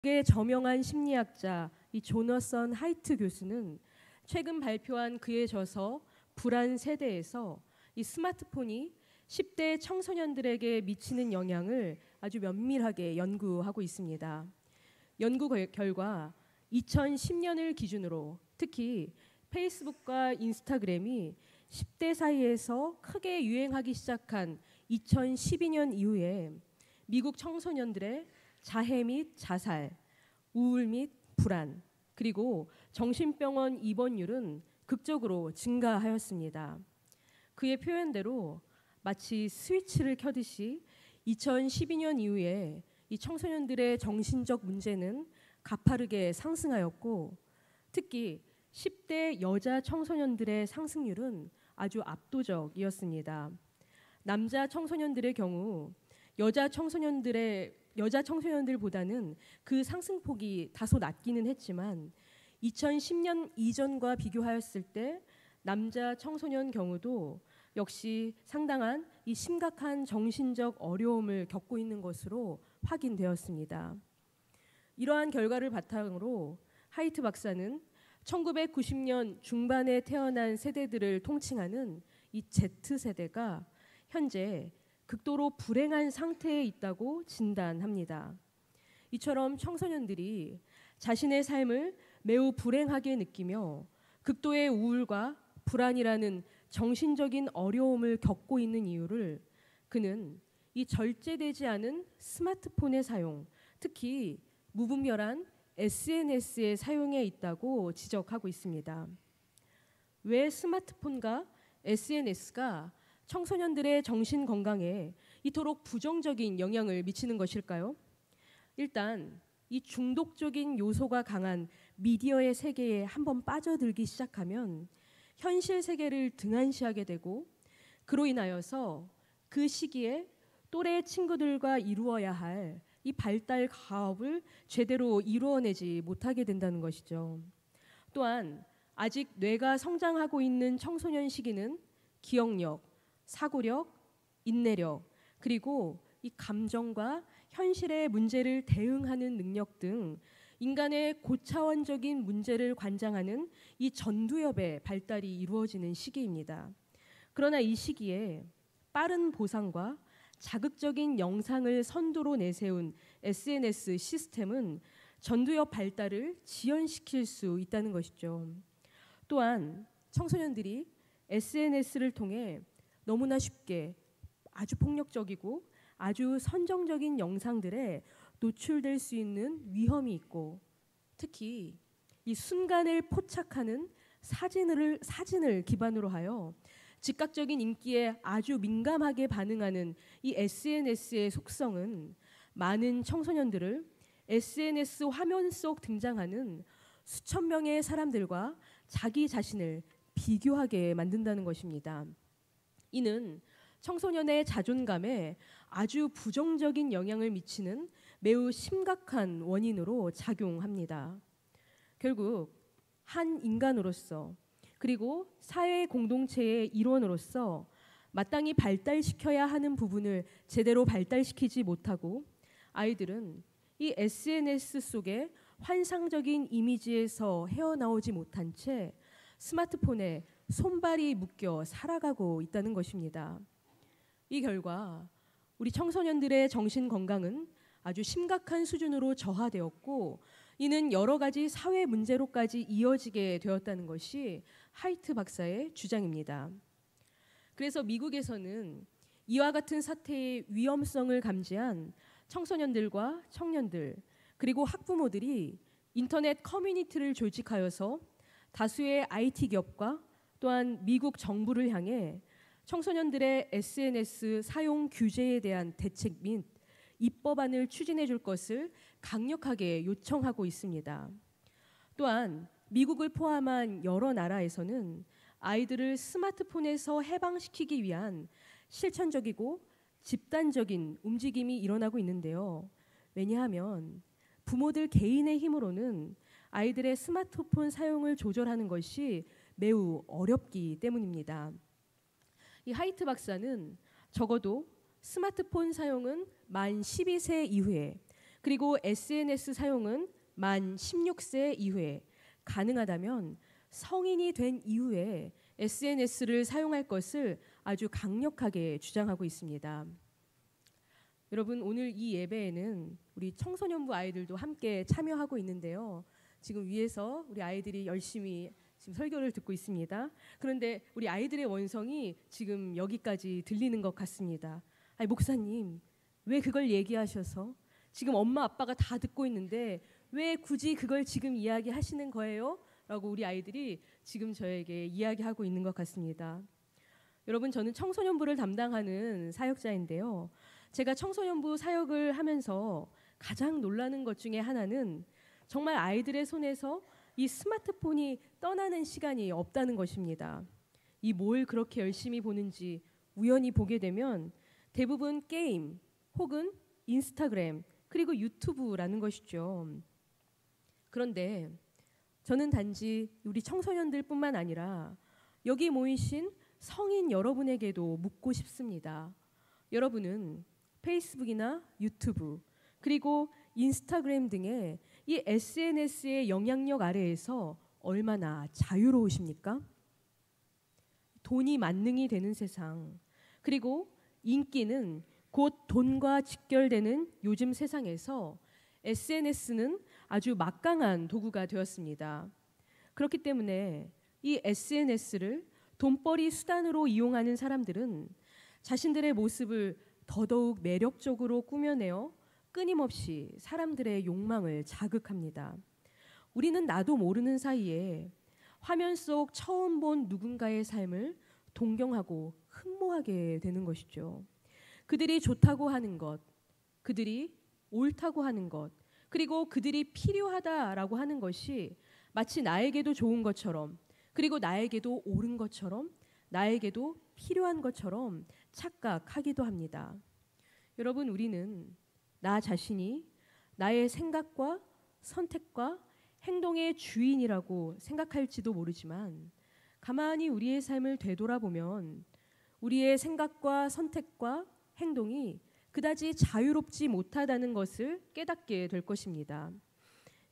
미국의 저명한 심리학자 이 조너선 하이트 교수는 최근 발표한 그의 저서 불안 세대에서 이 스마트폰이 10대 청소년들에게 미치는 영향을 아주 면밀하게 연구하고 있습니다. 연구 결과 2010년을 기준으로 특히 페이스북과 인스타그램이 10대 사이에서 크게 유행하기 시작한 2012년 이후에 미국 청소년들의 자해 및 자살, 우울 및 불안, 그리고 정신병원 입원율은 극적으로 증가하였습니다. 그의 표현대로 마치 스위치를 켜듯이 2012년 이후에 이 청소년들의 정신적 문제는 가파르게 상승하였고, 특히 10대 여자 청소년들의 상승률은 아주 압도적이었습니다. 남자 청소년들의 경우 여자 청소년들보다는 그 상승폭이 다소 낮기는 했지만 2010년 이전과 비교하였을 때 남자 청소년 경우도 역시 상당한 이 심각한 정신적 어려움을 겪고 있는 것으로 확인되었습니다. 이러한 결과를 바탕으로 하이트 박사는 1990년 중반에 태어난 세대들을 통칭하는 이 Z세대가 현재 극도로 불행한 상태에 있다고 진단합니다. 이처럼 청소년들이 자신의 삶을 매우 불행하게 느끼며 극도의 우울과 불안이라는 정신적인 어려움을 겪고 있는 이유를 그는 이 절제되지 않은 스마트폰의 사용, 특히 무분별한 SNS의 사용에 있다고 지적하고 있습니다. 왜 스마트폰과 SNS가 청소년들의 정신 건강에 이토록 부정적인 영향을 미치는 것일까요? 일단 이 중독적인 요소가 강한 미디어의 세계에 한번 빠져들기 시작하면 현실 세계를 등한시하게 되고, 그로 인하여서 그 시기에 또래 친구들과 이루어야 할 이 발달 가업을 제대로 이루어내지 못하게 된다는 것이죠. 또한 아직 뇌가 성장하고 있는 청소년 시기는 기억력, 사고력, 인내력, 그리고 이 감정과 현실의 문제를 대응하는 능력 등 인간의 고차원적인 문제를 관장하는 이 전두엽의 발달이 이루어지는 시기입니다. 그러나 이 시기에 빠른 보상과 자극적인 영상을 선두로 내세운 SNS 시스템은 전두엽 발달을 지연시킬 수 있다는 것이죠. 또한 청소년들이 SNS를 통해 너무나 쉽게 아주 폭력적이고 아주 선정적인 영상들에 노출될 수 있는 위험이 있고, 특히 이 순간을 포착하는 사진을 기반으로 하여 즉각적인 인기에 아주 민감하게 반응하는 이 SNS의 속성은 많은 청소년들을 SNS 화면 속 등장하는 수천 명의 사람들과 자기 자신을 비교하게 만든다는 것입니다. 이는 청소년의 자존감에 아주 부정적인 영향을 미치는 매우 심각한 원인으로 작용합니다. 결국 한 인간으로서 그리고 사회 공동체의 일원으로서 마땅히 발달시켜야 하는 부분을 제대로 발달시키지 못하고 아이들은 이 SNS 속의 환상적인 이미지에서 헤어나오지 못한 채 스마트폰에 손발이 묶여 살아가고 있다는 것입니다. 이 결과 우리 청소년들의 정신 건강은 아주 심각한 수준으로 저하되었고, 이는 여러 가지 사회 문제로까지 이어지게 되었다는 것이 하이트 박사의 주장입니다. 그래서 미국에서는 이와 같은 사태의 위험성을 감지한 청소년들과 청년들 그리고 학부모들이 인터넷 커뮤니티를 조직하여서 다수의 IT 기업과 또한 미국 정부를 향해 청소년들의 SNS 사용 규제에 대한 대책 및 입법안을 추진해 줄 것을 강력하게 요청하고 있습니다. 또한 미국을 포함한 여러 나라에서는 아이들을 스마트폰에서 해방시키기 위한 실천적이고 집단적인 움직임이 일어나고 있는데요. 왜냐하면 부모들 개인의 힘으로는 아이들의 스마트폰 사용을 조절하는 것이 매우 어렵기 때문입니다. 이 하이트 박사는 적어도 스마트폰 사용은 만 12세 이후에, 그리고 SNS 사용은 만 16세 이후에, 가능하다면 성인이 된 이후에 SNS를 사용할 것을 아주 강력하게 주장하고 있습니다. 여러분, 오늘 이 예배에는 우리 청소년부 아이들도 함께 참여하고 있는데요. 지금 위에서 우리 아이들이 열심히 지금 설교를 듣고 있습니다. 그런데 우리 아이들의 원성이 지금 여기까지 들리는 것 같습니다. 아니, 목사님, 왜 그걸 얘기하셔서 지금 엄마 아빠가 다 듣고 있는데 왜 굳이 그걸 지금 이야기하시는 거예요? 라고 우리 아이들이 지금 저에게 이야기하고 있는 것 같습니다. 여러분, 저는 청소년부를 담당하는 사역자인데요. 제가 청소년부 사역을 하면서 가장 놀라는 것 중에 하나는 정말 아이들의 손에서 이 스마트폰이 떠나는 시간이 없다는 것입니다. 이 뭘 그렇게 열심히 보는지 우연히 보게 되면 대부분 게임 혹은 인스타그램 그리고 유튜브라는 것이죠. 그런데 저는 단지 우리 청소년들뿐만 아니라 여기 모이신 성인 여러분에게도 묻고 싶습니다. 여러분은 페이스북이나 유튜브 그리고 인스타그램 등의 이 SNS의 영향력 아래에서 얼마나 자유로우십니까? 돈이 만능이 되는 세상, 그리고 인기는 곧 돈과 직결되는 요즘 세상에서 SNS는 아주 막강한 도구가 되었습니다. 그렇기 때문에 이 SNS를 돈벌이 수단으로 이용하는 사람들은 자신들의 모습을 더더욱 매력적으로 꾸며내어 끊임없이 사람들의 욕망을 자극합니다. 우리는 나도 모르는 사이에 화면 속 처음 본 누군가의 삶을 동경하고 흠모하게 되는 것이죠. 그들이 좋다고 하는 것, 그들이 옳다고 하는 것, 그리고 그들이 필요하다라고 하는 것이 마치 나에게도 좋은 것처럼, 그리고 나에게도 옳은 것처럼, 나에게도 필요한 것처럼 착각하기도 합니다. 여러분, 우리는 나 자신이 나의 생각과 선택과 행동의 주인이라고 생각할지도 모르지만 가만히 우리의 삶을 되돌아보면 우리의 생각과 선택과 행동이 그다지 자유롭지 못하다는 것을 깨닫게 될 것입니다.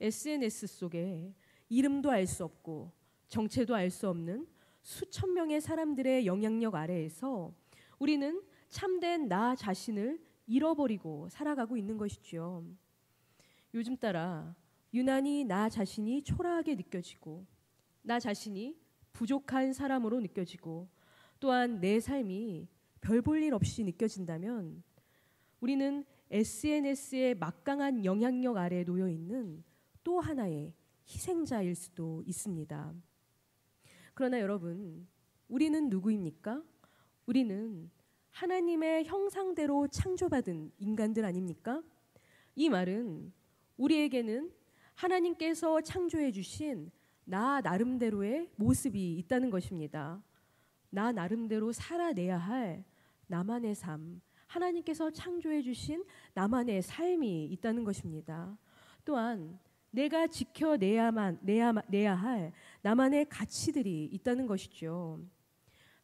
SNS 속에 이름도 알 수 없고 정체도 알 수 없는 수천 명의 사람들의 영향력 아래에서 우리는 참된 나 자신을 잃어버리고 살아가고 있는 것이죠. 요즘 따라 유난히 나 자신이 초라하게 느껴지고 나 자신이 부족한 사람으로 느껴지고 또한 내 삶이 별 볼 일 없이 느껴진다면 우리는 SNS의 막강한 영향력 아래에 놓여 있는 또 하나의 희생자일 수도 있습니다. 그러나 여러분, 우리는 누구입니까? 우리는 하나님의 형상대로 창조받은 인간들 아닙니까? 이 말은 우리에게는 하나님께서 창조해 주신 나 나름대로의 모습이 있다는 것입니다. 나 나름대로 살아내야 할 나만의 삶, 하나님께서 창조해 주신 나만의 삶이 있다는 것입니다. 또한 내가 지켜내야 할 나만의 가치들이 있다는 것이죠.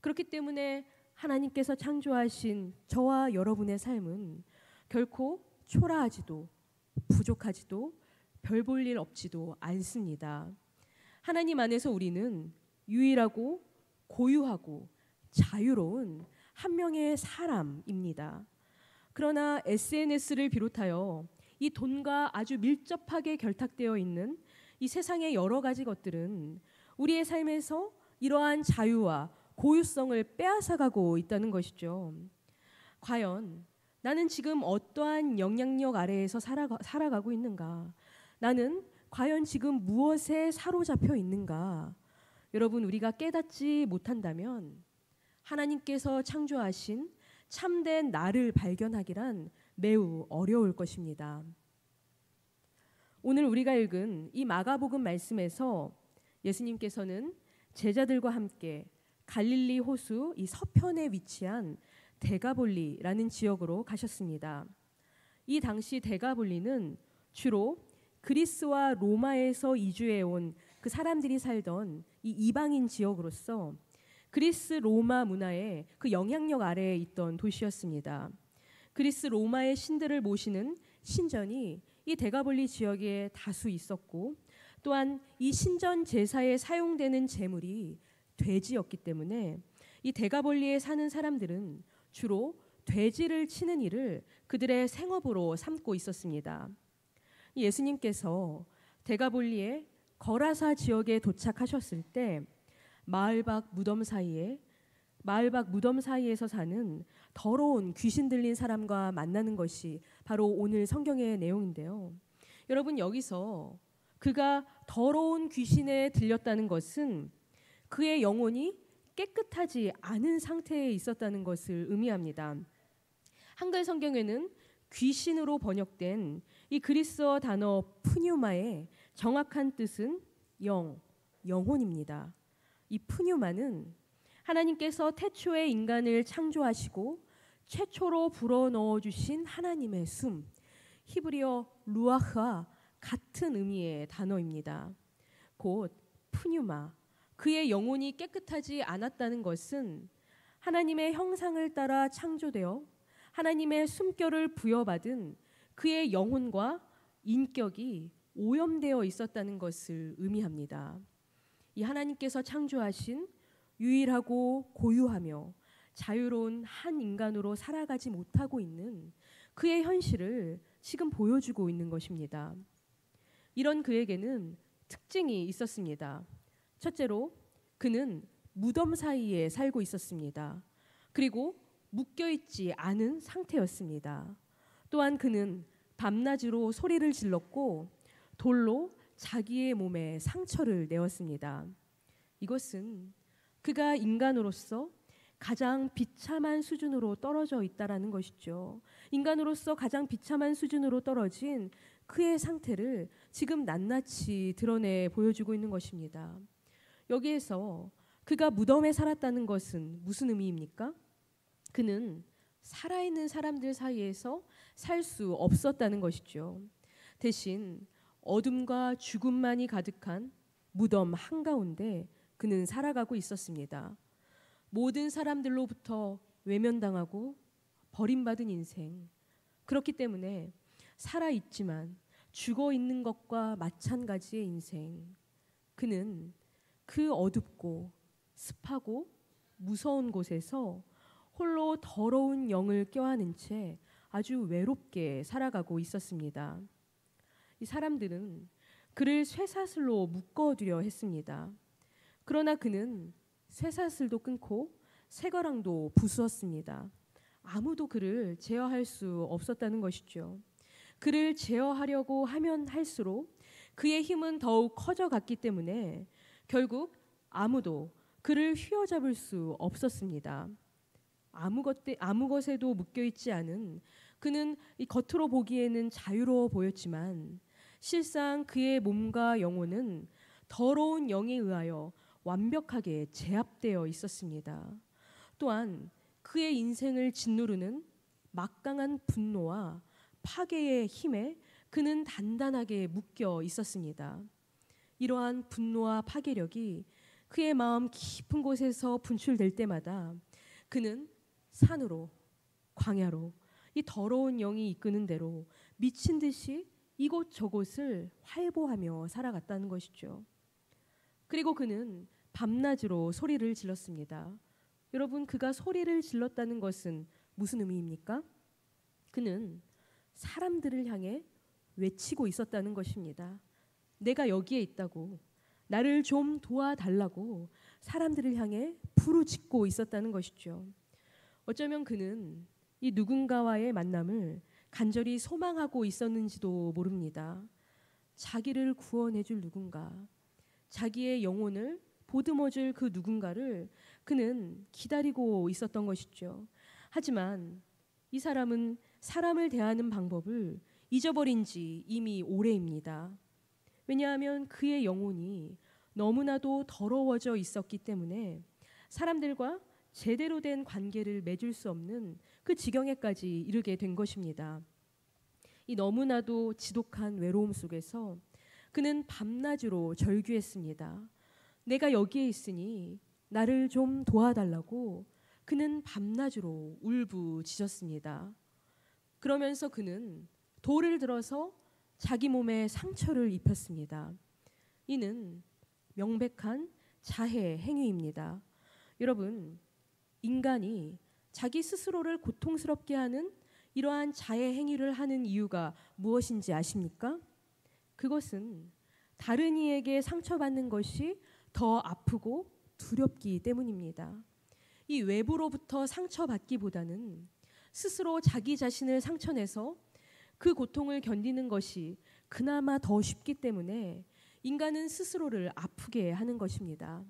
그렇기 때문에 하나님께서 창조하신 저와 여러분의 삶은 결코 초라하지도 부족하지도 별 볼 일 없지도 않습니다. 하나님 안에서 우리는 유일하고 고유하고 자유로운 한 명의 사람입니다. 그러나 SNS를 비롯하여 이 돈과 아주 밀접하게 결탁되어 있는 이 세상의 여러 가지 것들은 우리의 삶에서 이러한 자유와 고유성을 빼앗아가고 있다는 것이죠. 과연 나는 지금 어떠한 영향력 아래에서 살아가고 있는가? 나는 과연 지금 무엇에 사로잡혀 있는가? 여러분, 우리가 깨닫지 못한다면 하나님께서 창조하신 참된 나를 발견하기란 매우 어려울 것입니다. 오늘 우리가 읽은 이 마가복음 말씀에서 예수님께서는 제자들과 함께 갈릴리 호수 이 서편에 위치한 데가볼리라는 지역으로 가셨습니다. 이 당시 데가볼리는 주로 그리스와 로마에서 이주해 온 그 사람들이 살던 이 이방인 지역으로서 그리스 로마 문화의 그 영향력 아래에 있던 도시였습니다. 그리스 로마의 신들을 모시는 신전이 이 데가볼리 지역에 다수 있었고 또한 이 신전 제사에 사용되는 제물이 돼지였기 때문에 이 데가볼리에 사는 사람들은 주로 돼지를 치는 일을 그들의 생업으로 삼고 있었습니다. 예수님께서 데가볼리의 거라사 지역에 도착하셨을 때 마을 밖 무덤 사이에서 사는 더러운 귀신 들린 사람과 만나는 것이 바로 오늘 성경의 내용인데요. 여러분, 여기서 그가 더러운 귀신에 들렸다는 것은 그의 영혼이 깨끗하지 않은 상태에 있었다는 것을 의미합니다. 한글 성경에는 귀신으로 번역된 이 그리스어 단어 푸뉴마의 정확한 뜻은 영혼입니다. 이 푸뉴마는 하나님께서 태초에 인간을 창조하시고 최초로 불어넣어 주신 하나님의 숨, 히브리어 루아흐와 같은 의미의 단어입니다. 곧 푸뉴마, 그의 영혼이 깨끗하지 않았다는 것은 하나님의 형상을 따라 창조되어 하나님의 숨결을 부여받은 그의 영혼과 인격이 오염되어 있었다는 것을 의미합니다. 이 하나님께서 창조하신 유일하고 고유하며 자유로운 한 인간으로 살아가지 못하고 있는 그의 현실을 지금 보여주고 있는 것입니다. 이런 그에게는 특징이 있었습니다. 첫째로 그는 무덤 사이에 살고 있었습니다. 그리고 묶여있지 않은 상태였습니다. 또한 그는 밤낮으로 소리를 질렀고 돌로 자기의 몸에 상처를 내었습니다. 이것은 그가 인간으로서 가장 비참한 수준으로 떨어져 있다라는 것이죠. 인간으로서 가장 비참한 수준으로 떨어진 그의 상태를 지금 낱낱이 드러내 보여주고 있는 것입니다. 여기에서 그가 무덤에 살았다는 것은 무슨 의미입니까? 그는 살아있는 사람들 사이에서 살 수 없었다는 것이죠. 대신 어둠과 죽음만이 가득한 무덤 한가운데 그는 살아가고 있었습니다. 모든 사람들로부터 외면당하고 버림받은 인생. 그렇기 때문에 살아있지만 죽어있는 것과 마찬가지의 인생. 그는 그 어둡고 습하고 무서운 곳에서 홀로 더러운 영을 껴안은 채 아주 외롭게 살아가고 있었습니다. 이 사람들은 그를 쇠사슬로 묶어두려 했습니다. 그러나 그는 쇠사슬도 끊고 쇠거랑도 부수었습니다. 아무도 그를 제어할 수 없었다는 것이죠. 그를 제어하려고 하면 할수록 그의 힘은 더욱 커져갔기 때문에 결국 아무도 그를 휘어잡을 수 없었습니다. 아무 것에도 묶여있지 않은 그는 이 겉으로 보기에는 자유로워 보였지만 실상 그의 몸과 영혼은 더러운 영에 의하여 완벽하게 제압되어 있었습니다. 또한 그의 인생을 짓누르는 막강한 분노와 파괴의 힘에 그는 단단하게 묶여 있었습니다. 이러한 분노와 파괴력이 그의 마음 깊은 곳에서 분출될 때마다 그는 산으로, 광야로, 이 더러운 영이 이끄는 대로 미친 듯이 이곳저곳을 활보하며 살아갔다는 것이죠. 그리고 그는 밤낮으로 소리를 질렀습니다. 여러분, 그가 소리를 질렀다는 것은 무슨 의미입니까? 그는 사람들을 향해 외치고 있었다는 것입니다. 내가 여기에 있다고, 나를 좀 도와달라고 사람들을 향해 부르짖고 있었다는 것이죠. 어쩌면 그는 이 누군가와의 만남을 간절히 소망하고 있었는지도 모릅니다. 자기를 구원해줄 누군가, 자기의 영혼을 보듬어줄 그 누군가를 그는 기다리고 있었던 것이죠. 하지만 이 사람은 사람을 대하는 방법을 잊어버린 지 이미 오래입니다. 왜냐하면 그의 영혼이 너무나도 더러워져 있었기 때문에 사람들과 제대로 된 관계를 맺을 수 없는 그 지경에까지 이르게 된 것입니다. 이 너무나도 지독한 외로움 속에서 그는 밤낮으로 절규했습니다. 내가 여기에 있으니 나를 좀 도와달라고 그는 밤낮으로 울부짖었습니다. 그러면서 그는 돌을 들어서 자기 몸에 상처를 입혔습니다. 이는 명백한 자해 행위입니다. 여러분, 인간이 자기 스스로를 고통스럽게 하는 이러한 자해 행위를 하는 이유가 무엇인지 아십니까? 그것은 다른 이에게 상처받는 것이 더 아프고 두렵기 때문입니다. 이 외부로부터 상처받기보다는 스스로 자기 자신을 상처내서 그 고통을 견디는 것이 그나마 더 쉽기 때문에 인간은 스스로를 아프게 하는 것입니다.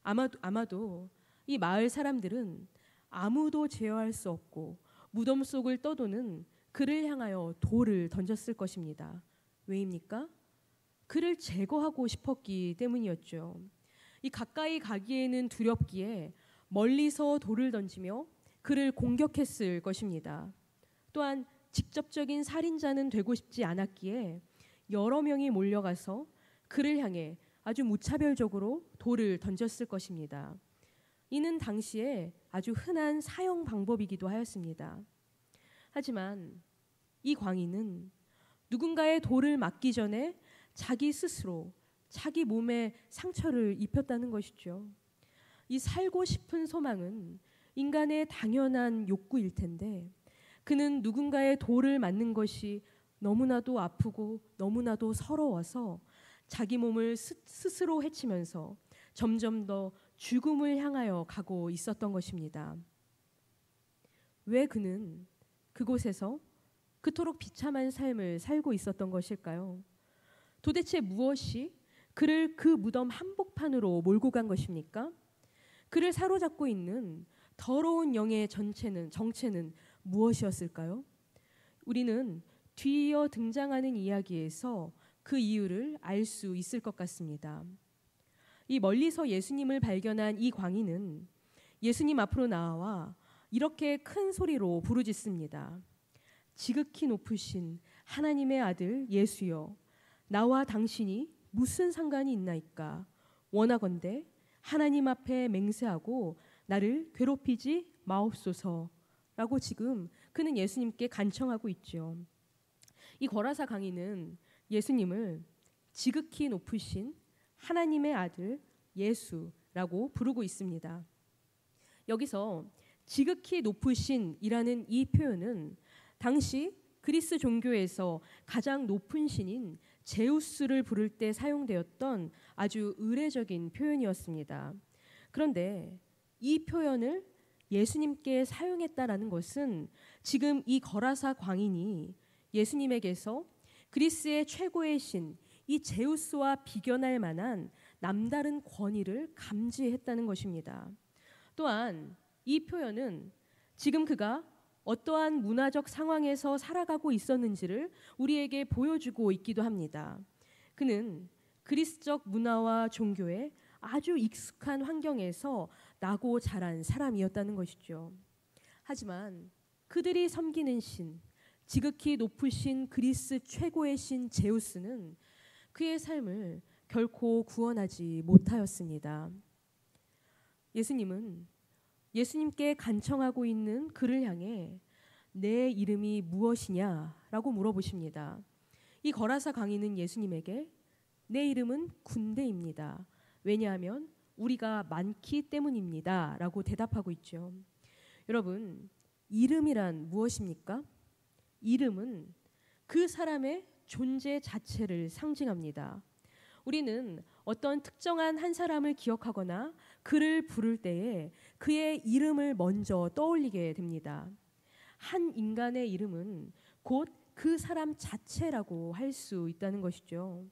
아마도 이 마을 사람들은 아무도 제어할 수 없고 무덤 속을 떠도는 그를 향하여 돌을 던졌을 것입니다. 왜입니까? 그를 제거하고 싶었기 때문이었죠. 이 가까이 가기에는 두렵기에 멀리서 돌을 던지며 그를 공격했을 것입니다. 또한 직접적인 살인자는 되고 싶지 않았기에 여러 명이 몰려가서 그를 향해 아주 무차별적으로 돌을 던졌을 것입니다. 이는 당시에 아주 흔한 사형 방법이기도 하였습니다. 하지만 이 광인은 누군가의 돌을 맞기 전에 자기 스스로 자기 몸에 상처를 입혔다는 것이죠. 이 살고 싶은 소망은 인간의 당연한 욕구일 텐데 그는 누군가의 돌을 맞는 것이 너무나도 아프고 너무나도 서러워서 자기 몸을 스스로 해치면서 점점 더 죽음을 향하여 가고 있었던 것입니다. 왜 그는 그곳에서 그토록 비참한 삶을 살고 있었던 것일까요? 도대체 무엇이 그를 그 무덤 한복판으로 몰고 간 것입니까? 그를 사로잡고 있는 더러운 영의 정체는 무엇이었을까요? 우리는 뒤이어 등장하는 이야기에서 그 이유를 알 수 있을 것 같습니다. 이 멀리서 예수님을 발견한 이 광인은 예수님 앞으로 나와 이렇게 큰 소리로 부르짖습니다. 지극히 높으신 하나님의 아들 예수여, 나와 당신이 무슨 상관이 있나이까? 원하건대 하나님 앞에 맹세하고 나를 괴롭히지 마옵소서라고 지금 그는 예수님께 간청하고 있죠. 이 거라사 강인은 예수님을 지극히 높으신 하나님의 아들 예수라고 부르고 있습니다. 여기서 지극히 높으신이라는 이 표현은 당시 그리스 종교에서 가장 높은 신인 제우스를 부를 때 사용되었던 아주 의례적인 표현이었습니다. 그런데 이 표현을 예수님께 사용했다라는 것은 지금 이 거라사 광인이 예수님에게서 그리스의 최고의 신, 이 제우스와 비견할 만한 남다른 권위를 감지했다는 것입니다. 또한 이 표현은 지금 그가 어떠한 문화적 상황에서 살아가고 있었는지를 우리에게 보여주고 있기도 합니다. 그는 그리스적 문화와 종교에 아주 익숙한 환경에서 나고 자란 사람이었다는 것이죠. 하지만 그들이 섬기는 신, 지극히 높으신 그리스 최고의 신 제우스는 그의 삶을 결코 구원하지 못하였습니다. 예수님은 예수님께 간청하고 있는 그를 향해 내 이름이 무엇이냐라고 물어보십니다. 이 거라사 광인은 예수님에게 내 이름은 군대입니다. 왜냐하면 우리가 많기 때문입니다. 라고 대답하고 있죠. 여러분, 이름이란 무엇입니까? 이름은 그 사람의 존재 자체를 상징합니다. 우리는 어떤 특정한 한 사람을 기억하거나 그를 부를 때에 그의 이름을 먼저 떠올리게 됩니다. 한 인간의 이름은 곧 그 사람 자체라고 할 수 있다는 것이죠.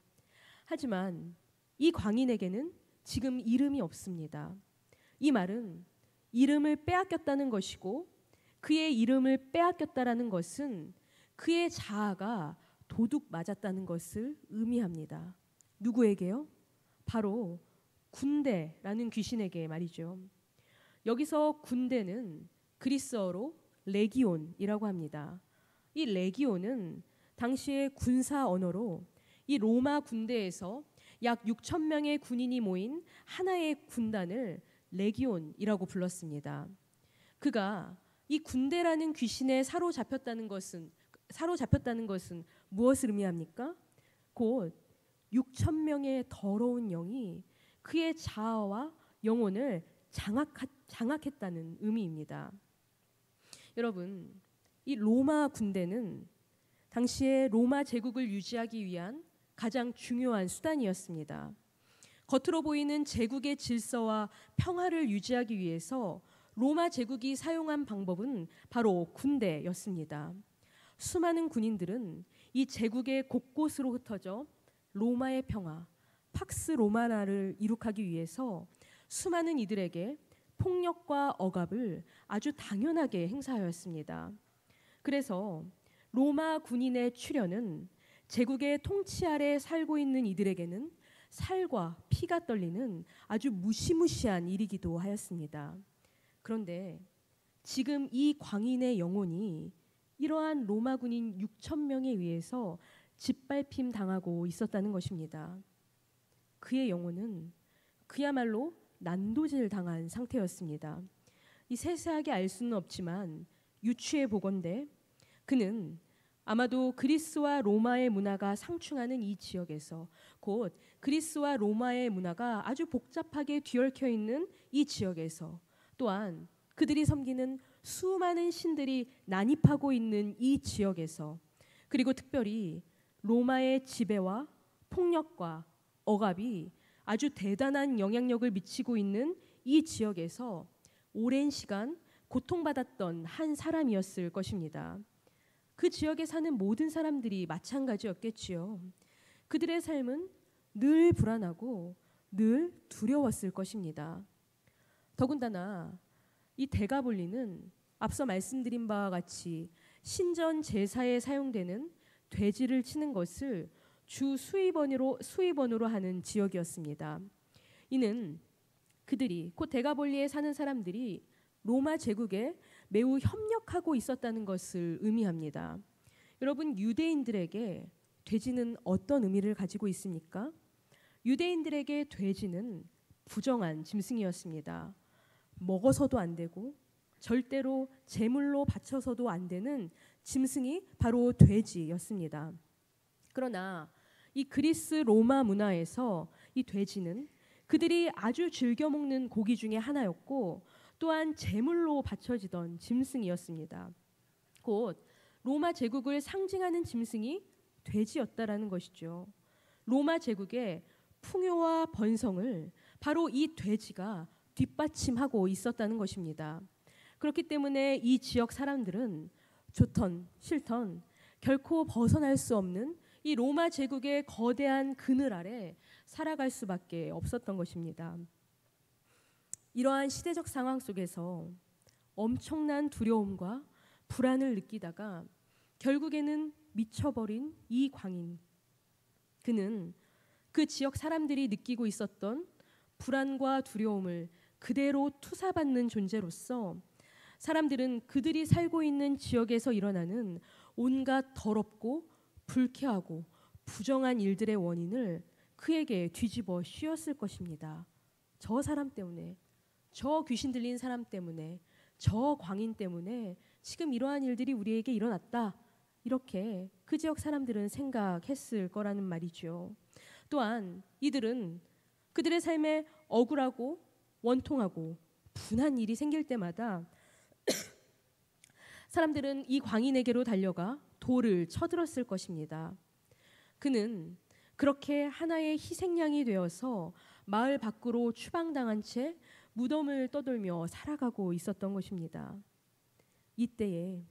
하지만 이 광인에게는 지금 이름이 없습니다. 이 말은 이름을 빼앗겼다는 것이고 그의 이름을 빼앗겼다라는 것은 그의 자아가 도둑 맞았다는 것을 의미합니다. 누구에게요? 바로 군대라는 귀신에게 말이죠. 여기서 군대는 그리스어로 레기온이라고 합니다. 이 레기온은 당시의 군사 언어로 이 로마 군대에서 약 6천 명의 군인이 모인 하나의 군단을 레기온이라고 불렀습니다. 그가 이 군대라는 귀신에 사로잡혔다는 것은 사로잡혔다는 것은 무엇을 의미합니까? 곧 6천 명의 더러운 영이 그의 자아와 영혼을 장악했다는 의미입니다. 여러분, 이 로마 군대는 당시에 로마 제국을 유지하기 위한 가장 중요한 수단이었습니다. 겉으로 보이는 제국의 질서와 평화를 유지하기 위해서 로마 제국이 사용한 방법은 바로 군대였습니다. 수많은 군인들은 이 제국의 곳곳으로 흩어져 로마의 평화, 팍스 로마나를 이룩하기 위해서 수많은 이들에게 폭력과 억압을 아주 당연하게 행사하였습니다. 그래서 로마 군인의 출현은 제국의 통치 아래 살고 있는 이들에게는 살과 피가 떨리는 아주 무시무시한 일이기도 하였습니다. 그런데 지금 이 광인의 영혼이 이러한 로마 군인 6천 명에 의해서 짓밟힘 당하고 있었다는 것입니다. 그의 영혼은 그야말로 난도질 당한 상태였습니다. 이 세세하게 알 수는 없지만 유추해 보건대 그는 아마도 그리스와 로마의 문화가 상충하는 이 지역에서, 곧 그리스와 로마의 문화가 아주 복잡하게 뒤얽혀 있는 이 지역에서, 또한 그들이 섬기는 수많은 신들이 난입하고 있는 이 지역에서, 그리고 특별히 로마의 지배와 폭력과 억압이 아주 대단한 영향력을 미치고 있는 이 지역에서 오랜 시간 고통받았던 한 사람이었을 것입니다. 그 지역에 사는 모든 사람들이 마찬가지였겠지요. 그들의 삶은 늘 불안하고 늘 두려웠을 것입니다. 더군다나 이 데가볼리는 앞서 말씀드린 바와 같이 신전 제사에 사용되는 돼지를 치는 것을 주 수입원으로 하는 지역이었습니다. 이는 그들이 곧 데가볼리에 사는 사람들이 로마 제국에 매우 협력하고 있었다는 것을 의미합니다. 여러분, 유대인들에게 돼지는 어떤 의미를 가지고 있습니까? 유대인들에게 돼지는 부정한 짐승이었습니다. 먹어서도 안 되고 절대로 제물로 바쳐서도 안 되는 짐승이 바로 돼지였습니다. 그러나 이 그리스 로마 문화에서 이 돼지는 그들이 아주 즐겨 먹는 고기 중에 하나였고, 또한 제물로 바쳐지던 짐승이었습니다. 곧 로마 제국을 상징하는 짐승이 돼지였다라는 것이죠. 로마 제국의 풍요와 번성을 바로 이 돼지가 뒷받침하고 있었다는 것입니다. 그렇기 때문에 이 지역 사람들은 좋던 싫던 결코 벗어날 수 없는 이 로마 제국의 거대한 그늘 아래 살아갈 수밖에 없었던 것입니다. 이러한 시대적 상황 속에서 엄청난 두려움과 불안을 느끼다가 결국에는 미쳐버린 이 광인, 그는 그 지역 사람들이 느끼고 있었던 불안과 두려움을 그대로 투사받는 존재로서 사람들은 그들이 살고 있는 지역에서 일어나는 온갖 더럽고 불쾌하고 부정한 일들의 원인을 그에게 뒤집어 씌웠을 것입니다. 저 사람 때문에, 저 귀신 들린 사람 때문에, 저 광인 때문에 지금 이러한 일들이 우리에게 일어났다, 이렇게 그 지역 사람들은 생각했을 거라는 말이죠. 또한 이들은 그들의 삶에 억울하고 원통하고 분한 일이 생길 때마다 사람들은 이 광인에게로 달려가 돌을 쳐들었을 것입니다. 그는 그렇게 하나의 희생양이 되어서 마을 밖으로 추방당한 채 무덤을 떠돌며 살아가고 있었던 것입니다. 이때에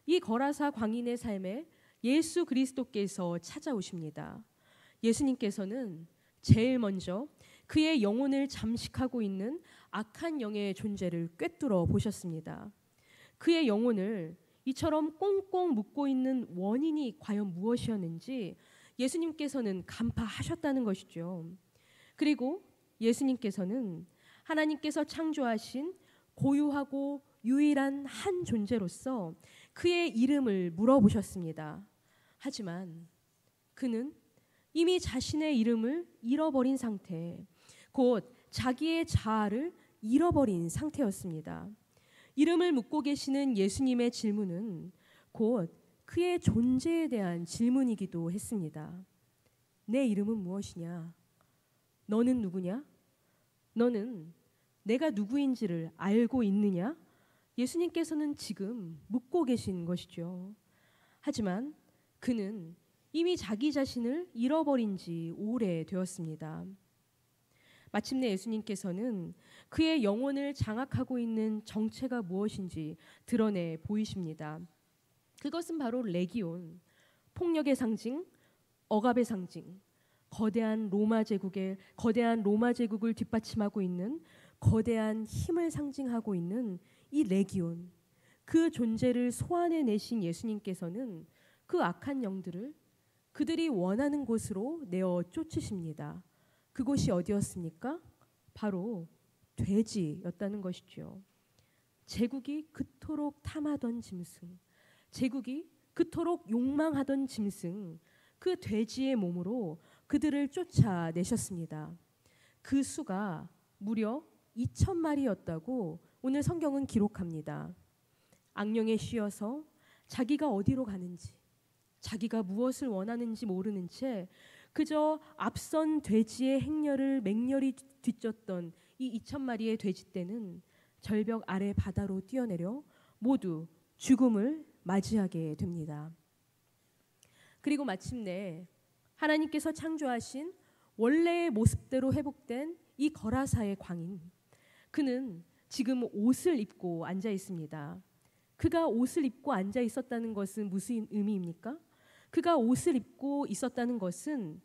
이 거라사 광인의 삶에 예수 그리스도께서 찾아오십니다. 예수님께서는 제일 먼저 그의 영혼을 잠식하고 있는 악한 영의 존재를 꿰뚫어 보셨습니다. 그의 영혼을 이처럼 꽁꽁 묶고 있는 원인이 과연 무엇이었는지 예수님께서는 간파하셨다는 것이죠. 그리고 예수님께서는 하나님께서 창조하신 고유하고 유일한 한 존재로서 그의 이름을 물어보셨습니다. 하지만 그는 이미 자신의 이름을 잃어버린 상태, 곧 자기의 자아를 잃어버린 상태였습니다. 이름을 묻고 계시는 예수님의 질문은 곧 그의 존재에 대한 질문이기도 했습니다. 내 이름은 무엇이냐? 너는 누구냐? 너는 내가 누구인지를 알고 있느냐? 예수님께서는 지금 묻고 계신 것이죠. 하지만 그는 이미 자기 자신을 잃어버린 지 오래되었습니다. 마침내 예수님께서는 그의 영혼을 장악하고 있는 정체가 무엇인지 드러내 보이십니다. 그것은 바로 레기온, 폭력의 상징, 억압의 상징, 거대한 로마 제국을 뒷받침하고 있는 거대한 힘을 상징하고 있는 이 레기온, 그 존재를 소환해내신 예수님께서는 그 악한 영들을 그들이 원하는 곳으로 내어 쫓으십니다. 그곳이 어디였습니까? 바로 돼지였다는 것이죠. 제국이 그토록 탐하던 짐승, 제국이 그토록 욕망하던 짐승, 그 돼지의 몸으로 그들을 쫓아내셨습니다. 그 수가 무려 2,000마리였다고 오늘 성경은 기록합니다. 악령에 씌어서 자기가 어디로 가는지, 자기가 무엇을 원하는지 모르는 채 그저 앞선 돼지의 행렬을 맹렬히 뒤쫓던 이 2,000마리의 돼지떼는 절벽 아래 바다로 뛰어내려 모두 죽음을 맞이하게 됩니다. 그리고 마침내 하나님께서 창조하신 원래의 모습대로 회복된 이 거라사의 광인, 그는 지금 옷을 입고 앉아 있습니다. 그가 옷을 입고 앉아 있었다는 것은 무슨 의미입니까? 그가 옷을 입고 있었다는 것은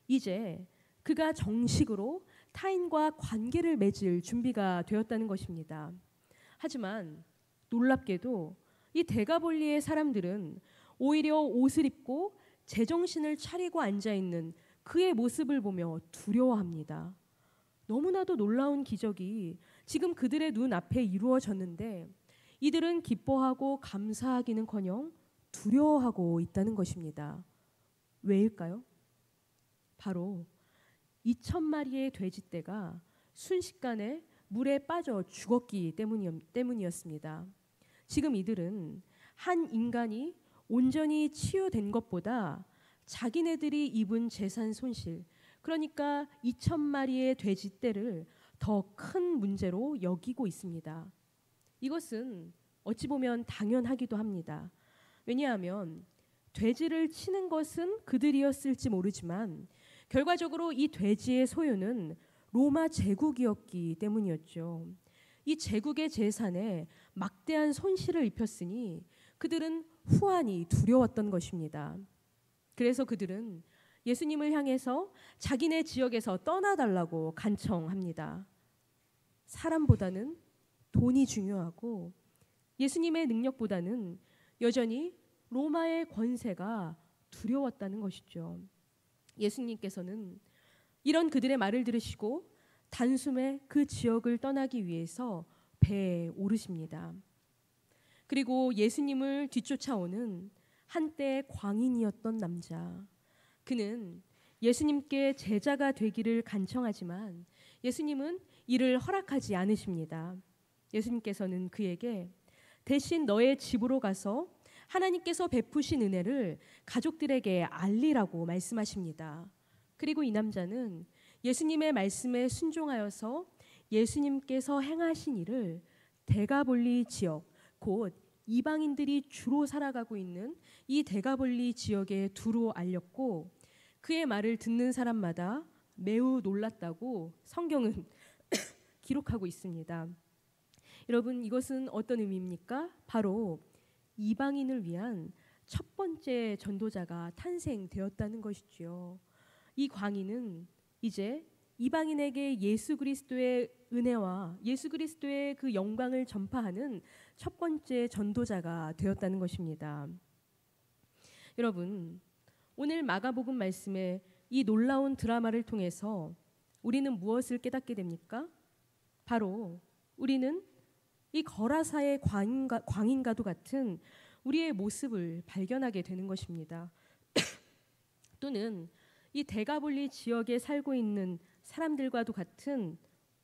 이제 그가 정식으로 타인과 관계를 맺을 준비가 되었다는 것입니다. 하지만 놀랍게도 이 데가볼리의 사람들은 오히려 옷을 입고 제정신을 차리고 앉아있는 그의 모습을 보며 두려워합니다. 너무나도 놀라운 기적이 지금 그들의 눈앞에 이루어졌는데 이들은 기뻐하고 감사하기는커녕 두려워하고 있다는 것입니다. 왜일까요? 바로 2,000마리의 돼지떼가 순식간에 물에 빠져 죽었기 때문이었습니다. 지금 이들은 한 인간이 온전히 치유된 것보다 자기네들이 입은 재산 손실, 그러니까 2,000마리의 돼지떼를 더 큰 문제로 여기고 있습니다. 이것은 어찌 보면 당연하기도 합니다. 왜냐하면 돼지를 치는 것은 그들이었을지 모르지만 결과적으로 이 돼지의 소유는 로마 제국이었기 때문이었죠. 이 제국의 재산에 막대한 손실을 입혔으니 그들은 후환이 두려웠던 것입니다. 그래서 그들은 예수님을 향해서 자기네 지역에서 떠나달라고 간청합니다. 사람보다는 돈이 중요하고 예수님의 능력보다는 여전히 로마의 권세가 두려웠다는 것이죠. 예수님께서는 이런 그들의 말을 들으시고 단숨에 그 지역을 떠나기 위해서 배에 오르십니다. 그리고 예수님을 뒤쫓아오는 한때 광인이었던 남자, 그는 예수님께 제자가 되기를 간청하지만 예수님은 이를 허락하지 않으십니다. 예수님께서는 그에게 대신 너의 집으로 가서 하나님께서 베푸신 은혜를 가족들에게 알리라고 말씀하십니다. 그리고 이 남자는 예수님의 말씀에 순종하여서 예수님께서 행하신 일을 데가볼리 지역, 곧 이방인들이 주로 살아가고 있는 이 데가볼리 지역에 두루 알렸고 그의 말을 듣는 사람마다 매우 놀랐다고 성경은 기록하고 있습니다. 여러분, 이것은 어떤 의미입니까? 바로 이방인을 위한 첫 번째 전도자가 탄생되었다는 것이죠. 이 광인은 이제 이방인에게 예수 그리스도의 은혜와 예수 그리스도의 그 영광을 전파하는 첫 번째 전도자가 되었다는 것입니다. 여러분, 오늘 마가복음 말씀의 이 놀라운 드라마를 통해서 우리는 무엇을 깨닫게 됩니까? 바로 우리는 이 거라사의 광인과도 같은 우리의 모습을 발견하게 되는 것입니다. 또는 이 데가볼리 지역에 살고 있는 사람들과도 같은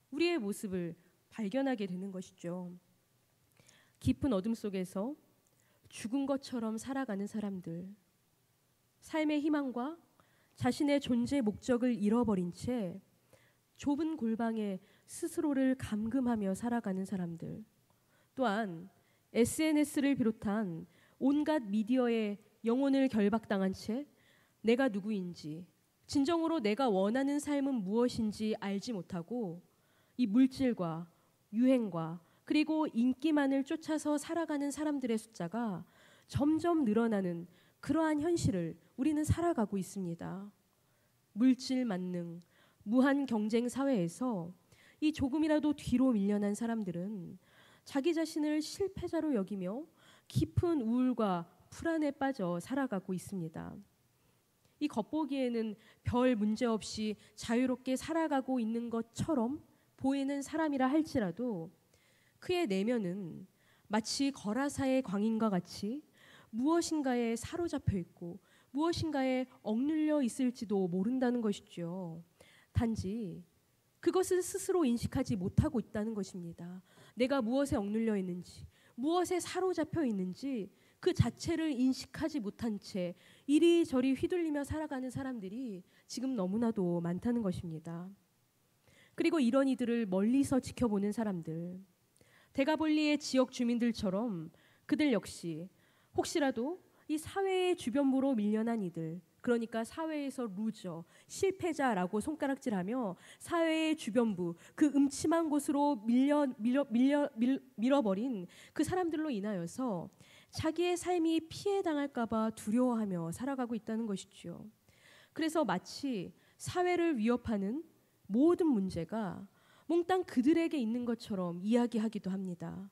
우리의 모습을 발견하게 되는 것이죠. 깊은 어둠 속에서 죽은 것처럼 살아가는 사람들, 삶의 희망과 자신의 존재 목적을 잃어버린 채 좁은 골방에 스스로를 감금하며 살아가는 사람들, 또한 SNS를 비롯한 온갖 미디어에 영혼을 결박당한 채 내가 누구인지, 진정으로 내가 원하는 삶은 무엇인지 알지 못하고 이 물질과 유행과 그리고 인기만을 쫓아서 살아가는 사람들의 숫자가 점점 늘어나는 그러한 현실을 우리는 살아가고 있습니다. 물질 만능, 무한 경쟁 사회에서 이 조금이라도 뒤로 밀려난 사람들은 자기 자신을 실패자로 여기며 깊은 우울과 불안에 빠져 살아가고 있습니다. 이 겉보기에는 별 문제 없이 자유롭게 살아가고 있는 것처럼 보이는 사람이라 할지라도 그의 내면은 마치 거라사의 광인과 같이 무엇인가에 사로잡혀 있고 무엇인가에 억눌려 있을지도 모른다는 것이죠. 단지 그것을 스스로 인식하지 못하고 있다는 것입니다. 내가 무엇에 억눌려 있는지, 무엇에 사로잡혀 있는지 그 자체를 인식하지 못한 채 이리저리 휘둘리며 살아가는 사람들이 지금 너무나도 많다는 것입니다. 그리고 이런 이들을 멀리서 지켜보는 사람들, 대가볼리의 지역 주민들처럼 그들 역시 혹시라도 이 사회의 주변부로 밀려난 이들, 그러니까 사회에서 루저, 실패자라고 손가락질하며 사회의 주변부, 그 음침한 곳으로 밀어버린 그 사람들로 인하여서 자기의 삶이 피해당할까 봐 두려워하며 살아가고 있다는 것이죠. 그래서 마치 사회를 위협하는 모든 문제가 몽땅 그들에게 있는 것처럼 이야기하기도 합니다.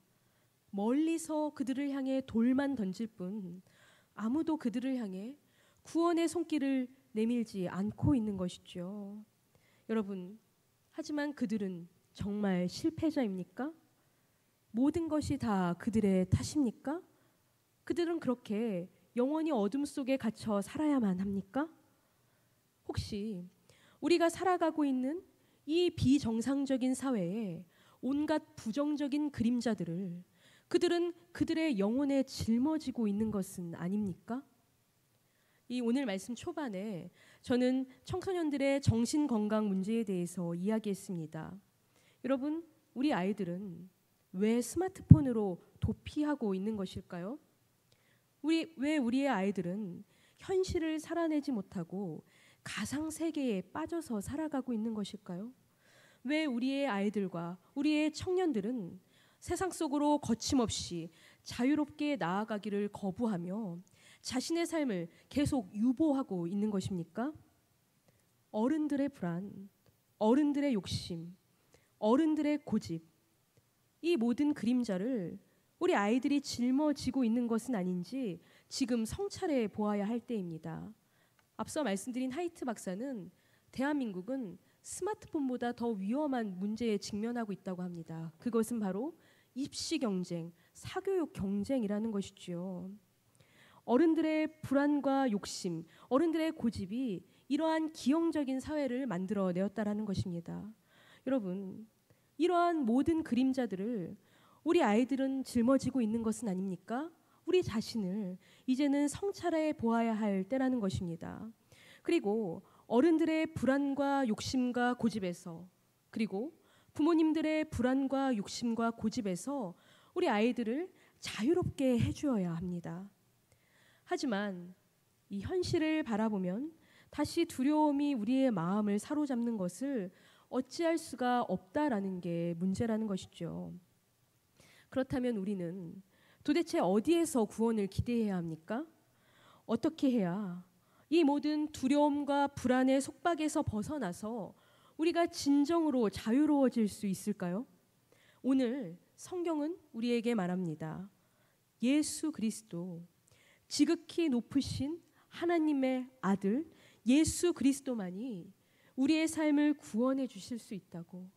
멀리서 그들을 향해 돌만 던질 뿐 아무도 그들을 향해 구원의 손길을 내밀지 않고 있는 것이죠. 여러분, 하지만 그들은 정말 실패자입니까? 모든 것이 다 그들의 탓입니까? 그들은 그렇게 영원히 어둠 속에 갇혀 살아야만 합니까? 혹시 우리가 살아가고 있는 이 비정상적인 사회에 온갖 부정적인 그림자들을 그들은 그들의 영혼에 짊어지고 있는 것은 아닙니까? 이 오늘 말씀 초반에 저는 청소년들의 정신건강 문제에 대해서 이야기했습니다. 여러분, 우리 아이들은 왜 스마트폰으로 도피하고 있는 것일까요? 왜 우리의 아이들은 현실을 살아내지 못하고 가상세계에 빠져서 살아가고 있는 것일까요? 왜 우리의 아이들과 우리의 청년들은 세상 속으로 거침없이 자유롭게 나아가기를 거부하며 자신의 삶을 계속 유보하고 있는 것입니까? 어른들의 불안, 어른들의 욕심, 어른들의 고집, 이 모든 그림자를 우리 아이들이 짊어지고 있는 것은 아닌지 지금 성찰해 보아야 할 때입니다. 앞서 말씀드린 하이트 박사는 대한민국은 스마트폰보다 더 위험한 문제에 직면하고 있다고 합니다. 그것은 바로 입시 경쟁, 사교육 경쟁이라는 것이죠. 어른들의 불안과 욕심, 어른들의 고집이 이러한 기형적인 사회를 만들어내었다라는 것입니다. 여러분, 이러한 모든 그림자들을 우리 아이들은 짊어지고 있는 것은 아닙니까? 우리 자신을 이제는 성찰해 보아야 할 때라는 것입니다. 그리고 어른들의 불안과 욕심과 고집에서, 그리고 부모님들의 불안과 욕심과 고집에서 우리 아이들을 자유롭게 해주어야 합니다. 하지만 이 현실을 바라보면 다시 두려움이 우리의 마음을 사로잡는 것을 어찌할 수가 없다라는 게 문제라는 것이죠. 그렇다면 우리는 도대체 어디에서 구원을 기대해야 합니까? 어떻게 해야 이 모든 두려움과 불안의 속박에서 벗어나서 우리가 진정으로 자유로워질 수 있을까요? 오늘 성경은 우리에게 말합니다. 예수 그리스도, 지극히 높으신 하나님의 아들 예수 그리스도만이 우리의 삶을 구원해 주실 수 있다고,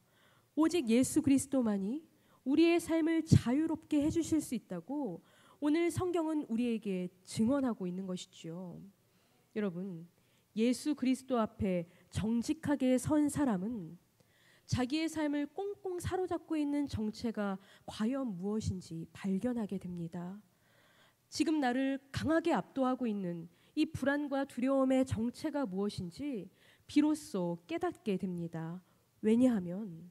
오직 예수 그리스도만이 우리의 삶을 자유롭게 해주실 수 있다고 오늘 성경은 우리에게 증언하고 있는 것이죠. 여러분, 예수 그리스도 앞에 정직하게 선 사람은 자기의 삶을 꽁꽁 사로잡고 있는 정체가 과연 무엇인지 발견하게 됩니다. 지금 나를 강하게 압도하고 있는 이 불안과 두려움의 정체가 무엇인지 비로소 깨닫게 됩니다. 왜냐하면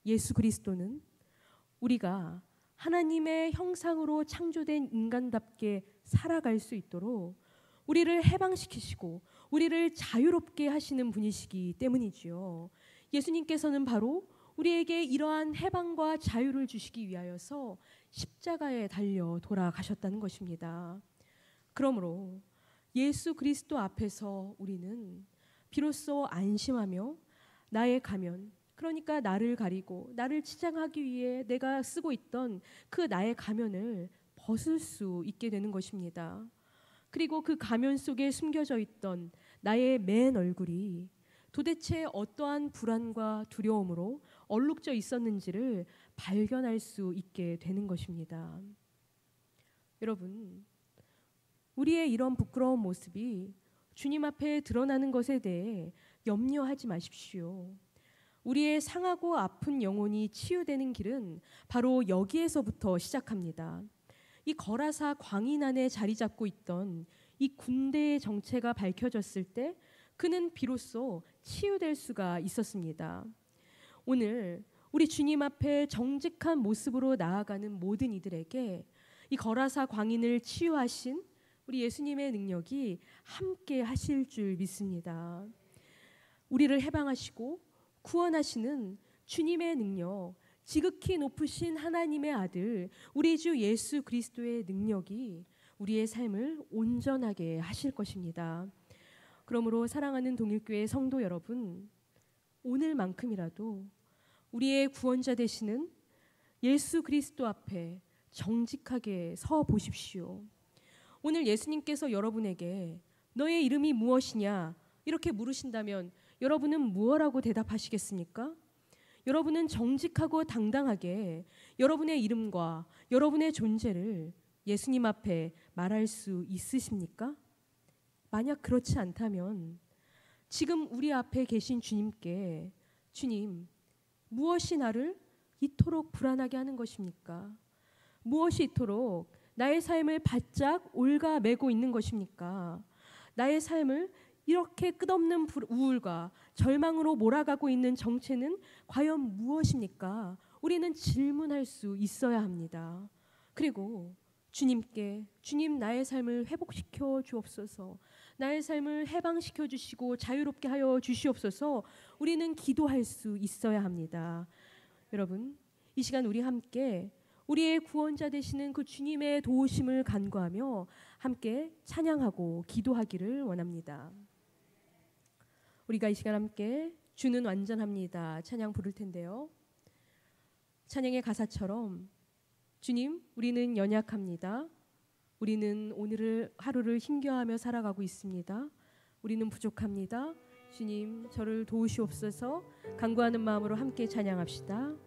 예수 그리스도는 우리가 하나님의 형상으로 창조된 인간답게 살아갈 수 있도록 우리를 해방시키시고 우리를 자유롭게 하시는 분이시기 때문이지요. 예수님께서는 바로 우리에게 이러한 해방과 자유를 주시기 위하여서 십자가에 달려 돌아가셨다는 것입니다. 그러므로 예수 그리스도 앞에서 우리는 비로소 안심하며 나의 가면, 그러니까 나를 가리고 나를 치장하기 위해 내가 쓰고 있던 그 나의 가면을 벗을 수 있게 되는 것입니다. 그리고 그 가면 속에 숨겨져 있던 나의 맨 얼굴이 도대체 어떠한 불안과 두려움으로 얼룩져 있었는지를 발견할 수 있게 되는 것입니다. 여러분, 우리의 이런 부끄러운 모습이 주님 앞에 드러나는 것에 대해 염려하지 마십시오. 우리의 상하고 아픈 영혼이 치유되는 길은 바로 여기에서부터 시작합니다. 이 거라사 광인 안에 자리 잡고 있던 이 군대의 정체가 밝혀졌을 때 그는 비로소 치유될 수가 있었습니다. 오늘 우리 주님 앞에 정직한 모습으로 나아가는 모든 이들에게 이 거라사 광인을 치유하신 우리 예수님의 능력이 함께 하실 줄 믿습니다. 우리를 해방하시고 구원하시는 주님의 능력, 지극히 높으신 하나님의 아들 우리 주 예수 그리스도의 능력이 우리의 삶을 온전하게 하실 것입니다. 그러므로 사랑하는 동일교회 성도 여러분, 오늘만큼이라도 우리의 구원자 되시는 예수 그리스도 앞에 정직하게 서 보십시오. 오늘 예수님께서 여러분에게 너의 이름이 무엇이냐 이렇게 물으신다면 여러분은 무엇라고 대답하시겠습니까? 여러분은 정직하고 당당하게 여러분의 이름과 여러분의 존재를 예수님 앞에 말할 수 있으십니까? 만약 그렇지 않다면 지금 우리 앞에 계신 주님께 주님, 무엇이 나를 이토록 불안하게 하는 것입니까? 무엇이 이토록 나의 삶을 바짝 옭아매고 있는 것입니까? 나의 삶을 이렇게 끝없는 우울과 절망으로 몰아가고 있는 정체는 과연 무엇입니까? 우리는 질문할 수 있어야 합니다. 그리고 주님께 주님 나의 삶을 회복시켜 주옵소서, 나의 삶을 해방시켜 주시고 자유롭게 하여 주시옵소서 우리는 기도할 수 있어야 합니다. 여러분, 이 시간 우리 함께 우리의 구원자 되시는 그 주님의 도우심을 간구하며 함께 찬양하고 기도하기를 원합니다. 우리가 이 시간 함께 주는 완전합니다 찬양 부를 텐데요. 찬양의 가사처럼 주님, 우리는 연약합니다. 우리는 오늘을 하루를 힘겨워하며 살아가고 있습니다. 우리는 부족합니다. 주님, 저를 도우시옵소서 간구하는 마음으로 함께 찬양합시다.